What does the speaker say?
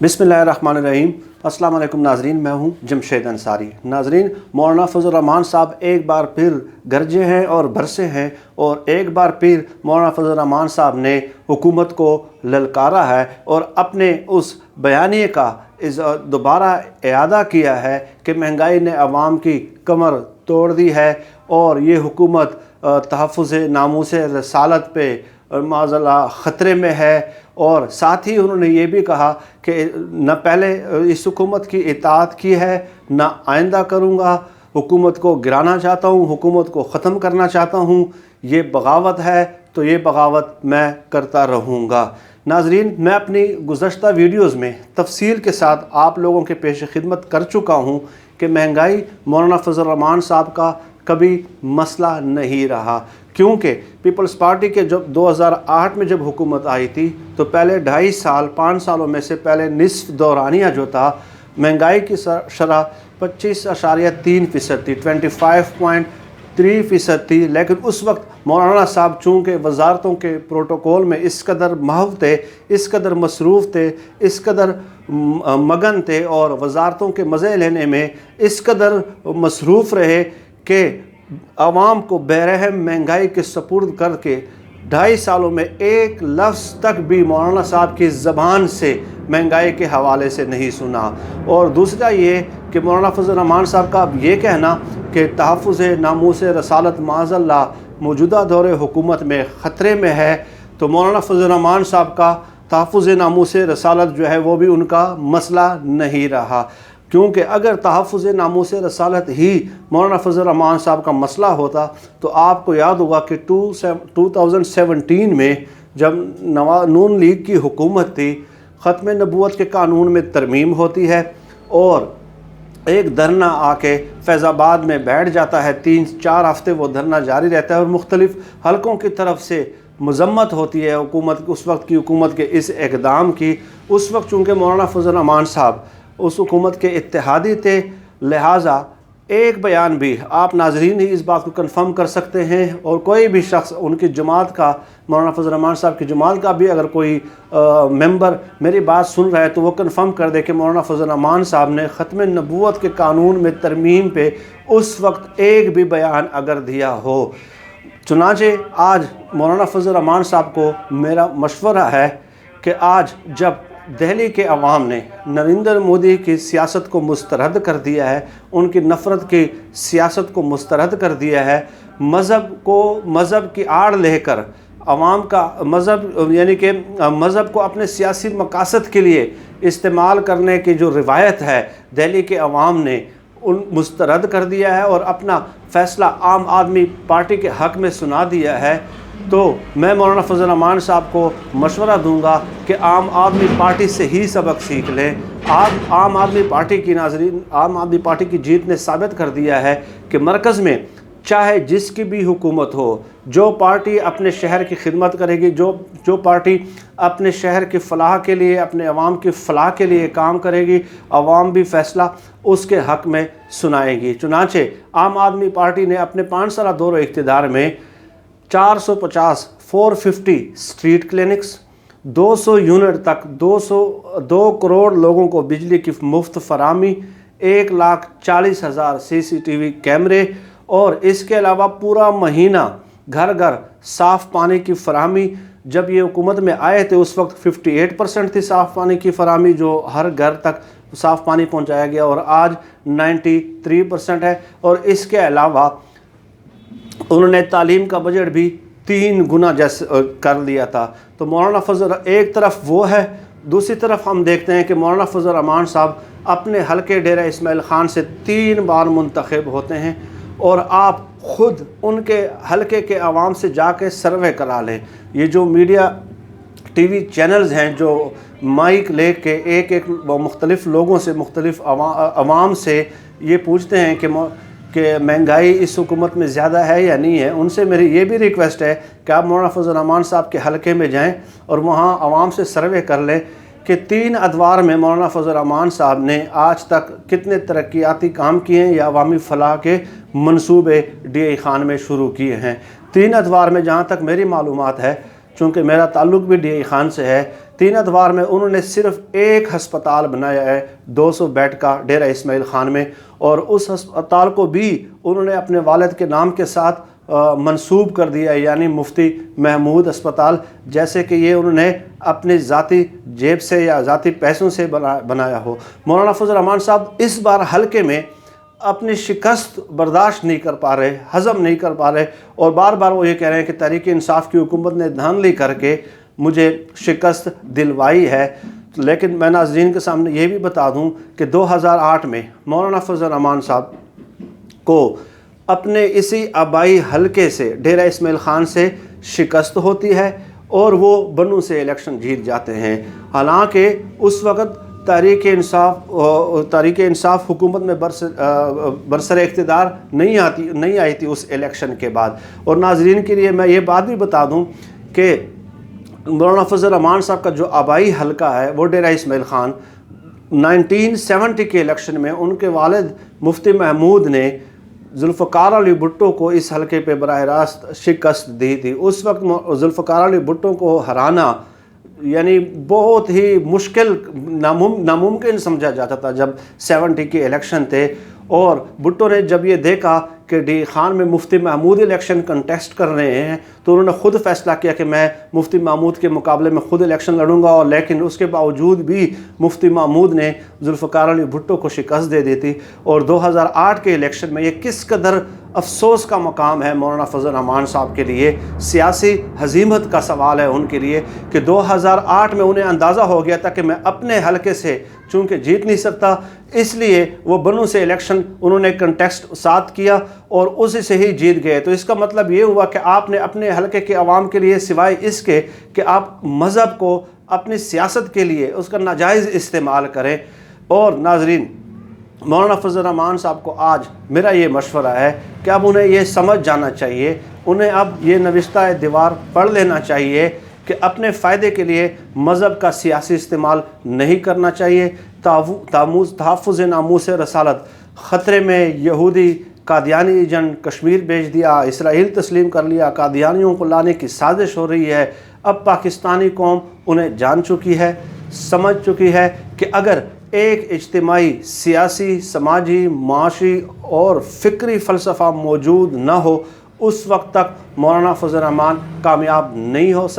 बिस्मिल्लाहिर्रहमानिर्रहीम। अस्सलाम वालेकुम नाजरीन, मैं हूं जमशेद अंसारी। नाजरीन, मौलाना फजल रहमान साहब एक बार फिर गरजे हैं और बरसे हैं और एक बार फिर मौलाना फजल रहमान साहब ने हुकूमत को ललकारा है और अपने उस बयानिए का दोबारा इआदा किया है कि महंगाई ने अवाम की कमर तोड़ दी है और ये हुकूमत तहफ़्फ़ुज़ नामूस रसालत पे माज़अल्लाह ख़तरे में है। और साथ ही उन्होंने ये भी कहा कि न पहले इस हुकूमत की इताअत की है न आइंदा करूँगा, हुकूमत को गिराना चाहता हूँ, हुकूमत को ख़त्म करना चाहता हूँ, ये बगावत है तो ये बगावत मैं करता रहूँगा। नाजरीन, मैं अपनी गुज़श्ता वीडियोज़ में तफसील के साथ आप लोगों के पेश खिदमत कर चुका हूँ कि महंगाई मौलाना फजल रहमान साहब का कभी मसला नहीं रहा, क्योंकि पीपल्स पार्टी के जब 2008 में जब हुकूमत आई थी तो पहले 2.5 साल 5 सालों में से पहले निस्फ दौरानिया जो था महंगाई की शरह 25.3% थी, 25.3% थी। लेकिन उस वक्त मौलाना साहब चूँकि वजारतों के प्रोटोकॉल में इस कदर महव थे, इस कदर मसरूफ़ थे, इस कदर मगन थे और वजारतों के मज़े लेने में इस कदर मसरूफ़ रहे कि आवाम को बेरहम महंगाई के सपुर्द करके 2.5 सालों में एक लफ्ज़ तक भी मौलाना साहब की ज़बान से महंगाई के हवाले से नहीं सुना। और दूसरा ये कि मौलाना फजल रहमान साहब का अब ये कहना कि तहफ़्फ़ुज़ नामूस रसालत माज़अल्लाह मौजूदा दौर हुकूमत में ख़तरे में है, तो मौलाना फजल रहमान साहब का तहफ़्फ़ुज़ नामूस रसालत जो है वो भी उनका मसला नहीं रहा, क्योंकि अगर तहफ़्फ़ुज़ नामूस रसालत ही मौलाना फजल रहमान साहब का मसला होता तो आपको याद होगा कि 2017 में जब नून लीग की हुकूमत थी, ख़त्म नबूवत के कानून में तरमीम होती है और एक धरना आके फैज़ाबाद में बैठ जाता है। 3-4 हफ़्ते वो धरना जारी रहता है और मुख्तलिफ़ हलकों की तरफ से मज़म्मत होती है हुकूमत, उस वक्त की हुकूमत के इस इक़दाम की। उस वक्त चूँकि मौलाना फजल रहमान साहब उस हुकूमत के इत्तेहादी थे, लिहाजा एक बयान भी आप नाजरीन ही इस बात को कन्फर्म कर सकते हैं और कोई भी शख्स उनकी जमात का, मौलाना फजल रहमान साहब की जमात का भी अगर कोई मेंबर मेरी बात सुन रहा है तो वो कन्फर्म कर दे कि मौलाना फजल रहमान साहब ने ख़त्म नबूवत के कानून में तरमीम पे उस वक्त एक भी बयान अगर दिया हो। चुनांचे आज मौलाना फजल रहमान साहब को मेरा मशवरा है कि आज जब दिल्ली के अवाम ने नरेंद्र मोदी की सियासत को मुस्तरद कर दिया है, उनकी नफ़रत की सियासत को मुस्तरद कर दिया है, मज़हब की आड़ लेकर अवाम का मज़हब यानी कि मज़हब को अपने सियासी मकासद के लिए इस्तेमाल करने की जो रिवायत है दिल्ली के अवाम ने उन मुस्तरद कर दिया है और अपना फ़ैसला आम आदमी पार्टी के हक़ में सुना दिया है। तो मैं मौलाना फजल रहमान साहब को मशवरा दूंगा कि आम आदमी पार्टी से ही सबक सीख लें। आम आदमी पार्टी की नाज़रीन, आम आदमी पार्टी की जीत ने साबित कर दिया है कि मरकज़ में चाहे जिसकी भी हुकूमत हो, जो पार्टी अपने शहर की खिदमत करेगी, जो पार्टी अपने शहर की फ़लाह के लिए, अपने अवाम की फ़लाह के लिए काम करेगी, अवाम भी फ़ैसला उसके हक़ में सुनाएगी। चुनांचे आम आदमी पार्टी ने अपने 5 साल दौर इक़्तिदार में 450 स्ट्रीट क्लिनिक्स, 200 यूनिट तक 2 करोड़ लोगों को बिजली की मुफ्त फराहमी, 1,40,000 CCTV कैमरे और इसके अलावा पूरा महीना घर घर साफ़ पानी की फराहमी। जब ये हुकूमत में आए थे उस वक्त 58% थी साफ़ पानी की फराहमी, जो हर घर तक साफ़ पानी पहुंचाया गया और आज 93% है। और इसके अलावा उन्होंने तालीम का बजट भी 3 गुना जैसे कर लिया था। तो मौलाना फजल एक तरफ वो है, दूसरी तरफ हम देखते हैं कि मौलाना फजल रहमान साहब अपने हलके डेरा इस्माइल ख़ान से 3 बार मुंतखब होते हैं और आप ख़ुद उनके हलके के अवाम से जाके सर्वे करा लें। ये जो मीडिया टीवी चैनल्स हैं जो माइक ले के एक मुख्तलिफ़ लोगों से, मुख्तलिफ़ अवाम से ये पूछते हैं कि महंगाई इस हुकूमत में ज़्यादा है या नहीं है, उनसे मेरी ये भी रिक्वेस्ट है कि आप मौलाना फजल रहमान साहब के हलके में जाएं और वहाँ अवाम से सर्वे कर लें कि 3 अदवार में मौलाना फजल रहमान साहब ने आज तक कितने तरक्याती काम किए हैं या अवामी फ़लाह के मंसूबे DI खान में शुरू किए हैं। 3 अदवार में जहाँ तक मेरी मालूमात है چونکہ میرا تعلق بھی DI خان سے ہے، 3 ادوار میں انہوں نے صرف ایک ہسپتال بنایا ہے 200 بیڈ کا ڈیرہ اسماعیل خان میں، اور اس ہسپتال کو بھی انہوں نے اپنے والد کے نام کے ساتھ منسوب کر دیا، یعنی مفتی محمود ہسپتال، جیسے کہ یہ انہوں نے اپنی ذاتی جیب سے یا ذاتی پیسوں سے بنایا ہو۔ مولانا فضل الرحمان صاحب اس بار حلقے میں اپنی شکست برداشت نہیں کر پا رہے، ہضم نہیں کر پا رہے، اور بار بار وہ یہ کہہ رہے ہیں کہ تحریک انصاف کی حکومت نے دھاندلی کر کے مجھے شکست دلوائی ہے۔ لیکن میں ناظرین کے سامنے یہ بھی بتا دوں کہ 2008 میں مولانا فضل الرحمان صاحب کو اپنے اسی آبائی حلقے سے ڈیرہ اسماعیل خان سے شکست ہوتی ہے اور وہ بنوں سے الیکشن جیت جاتے ہیں، حالانکہ اس وقت تحریک انصاف حکومت میں برسر اقتدار نہیں آئی تھی اس الیکشن کے بعد۔ اور ناظرین کے لیے میں یہ بات بھی بتا دوں کہ مولانا فضل الرحمان صاحب کا جو آبائی حلقہ ہے وہ ڈیرہ اسماعیل خان، 1970 کے الیکشن میں ان کے والد مفتی محمود نے ذوالفقار علی بھٹو کو اس حلقے پہ براہ راست شکست دی تھی۔ اس وقت ذوالفقار علی بھٹو کو ہرانا یعنی بہت ہی مشکل، ناممکن سمجھا جاتا تھا جب 70 کے الیکشن تھے، اور بھٹو نے جب یہ دیکھا کہ DI خان میں مفتی محمود الیکشن کنٹیسٹ کر رہے ہیں تو انہوں نے خود فیصلہ کیا کہ میں مفتی محمود کے مقابلے میں خود الیکشن لڑوں گا، اور لیکن اس کے باوجود بھی مفتی محمود نے ذوالفقار علی بھٹو کو شکست دے دی تھی۔ اور 2008 کے الیکشن میں یہ کس قدر افسوس کا مقام ہے مولانا فضل الرحمان صاحب کے لیے، سیاسی ہزیمت کا سوال ہے ان کے لیے کہ 2008 میں انہیں اندازہ ہو گیا تھا کہ میں اپنے حلقے سے چونکہ جیت نہیں سکتا، اس لیے وہ بنوں سے الیکشن انہوں نے کنٹیسٹ ساتھ کیا اور اسی سے ہی جیت گئے۔ تو اس کا مطلب یہ ہوا کہ آپ نے اپنے حلقے کے عوام کے لیے، سوائے اس کے کہ آپ مذہب کو اپنی سیاست کے لیے اس کا ناجائز استعمال کریں۔ اور ناظرین، مولانا فضل الرحمان صاحب کو آج میرا یہ مشورہ ہے کہ اب انہیں یہ سمجھ جانا چاہیے، انہیں اب یہ نوشتہ دیوار پڑھ لینا چاہیے کہ اپنے فائدے کے لیے مذہب کا سیاسی استعمال نہیں کرنا چاہیے۔ تحفظ ناموس رسالت خطرے میں، یہودی قادیانی ایجنٹ کشمیر بھیج دیا، اسرائیل تسلیم کر لیا، قادیانیوں کو لانے کی سازش ہو رہی ہے۔ اب پاکستانی قوم انہیں جان چکی ہے، سمجھ چکی ہے کہ اگر ایک اجتماعی، سیاسی، سماجی، معاشی اور فکری فلسفہ موجود نہ ہو، اس وقت تک مولانا فضل الرحمان کامیاب نہیں ہو سکتے۔